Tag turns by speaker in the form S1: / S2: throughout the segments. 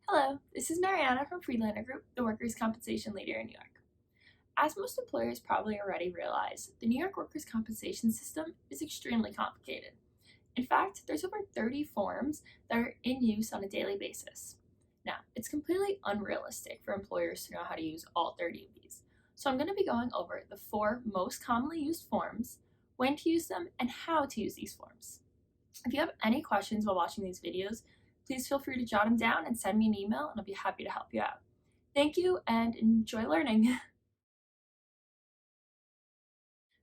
S1: Hello, this is Mariana from Freelander Group, the workers' compensation leader in New York. As most employers probably already realize, the New York workers' compensation system is extremely complicated. In fact, there's over 30 forms that are in use on a daily basis. Now, it's completely unrealistic for employers to know how to use all 30 of these. So I'm going to be going over the 4 most commonly used forms, when to use them, and how to use these forms. If you have any questions while watching these videos, please feel free to jot them down and send me an email, and I'll be happy to help you out. Thank you and enjoy learning.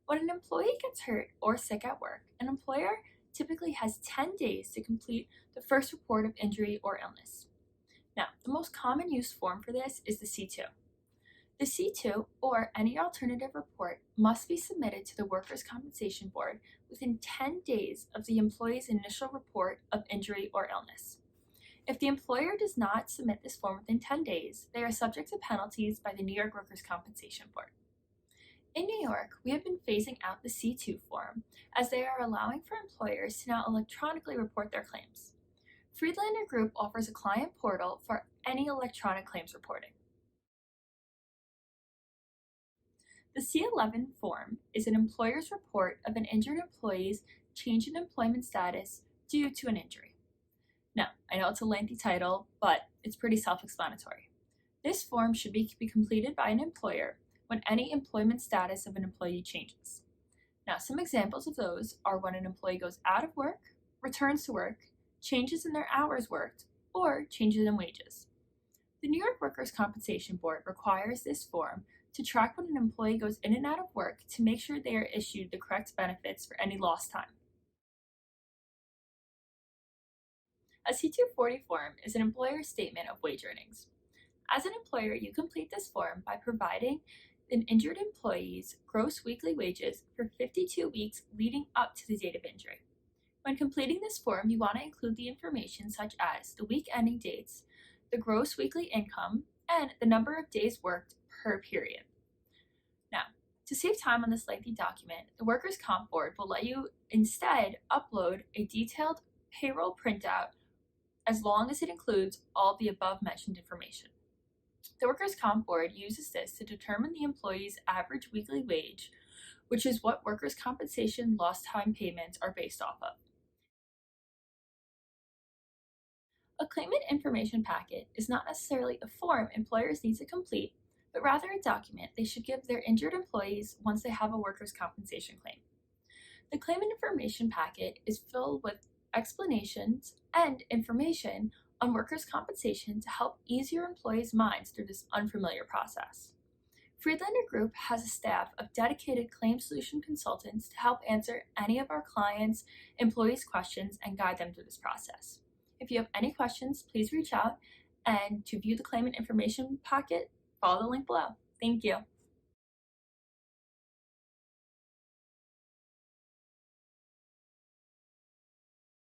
S1: When an employee gets hurt or sick at work, an employer typically has 10 days to complete the first report of injury or illness. Now, the most common use form for this is the C2. The C2, or any alternative report, must be submitted to the Workers' Compensation Board within 10 days of the employee's initial report of injury or illness. If the employer does not submit this form within 10 days, they are subject to penalties by the New York Workers' Compensation Board. In New York, we have been phasing out the C2 form as they are allowing for employers to now electronically report their claims. Freelander Group offers a client portal for any electronic claims reporting. The C11 Form is an employer's report of an injured employee's change in employment status due to an injury. Now, I know it's a lengthy title, but it's pretty self-explanatory. This form should be completed by an employer when any employment status of an employee changes. Now, some examples of those are when an employee goes out of work, returns to work, changes in their hours worked, or changes in wages. The New York Workers' Compensation Board requires this form to track when an employee goes in and out of work to make sure they are issued the correct benefits for any lost time. A C240 form is an employer statement of wage earnings. As an employer, you complete this form by providing an injured employee's gross weekly wages for 52 weeks leading up to the date of injury. When completing this form, you want to include the information such as the week ending dates, the gross weekly income, and the number of days worked per period. Now, to save time on this lengthy document, the Workers' Comp Board will let you instead upload a detailed payroll printout as long as it includes all the above mentioned information. The Workers' Comp Board uses this to determine the employee's average weekly wage, which is what workers' compensation lost time payments are based off of. A claimant information packet is not necessarily a form employers need to complete, but rather a document they should give their injured employees once they have a workers' compensation claim. The claimant information packet is filled with explanations and information on workers' compensation to help ease your employees' minds through this unfamiliar process. Freelander Group has a staff of dedicated claim solution consultants to help answer any of our clients' employees' questions and guide them through this process. If you have any questions, please reach out, and to view the claimant information packet, follow the link below. Thank you.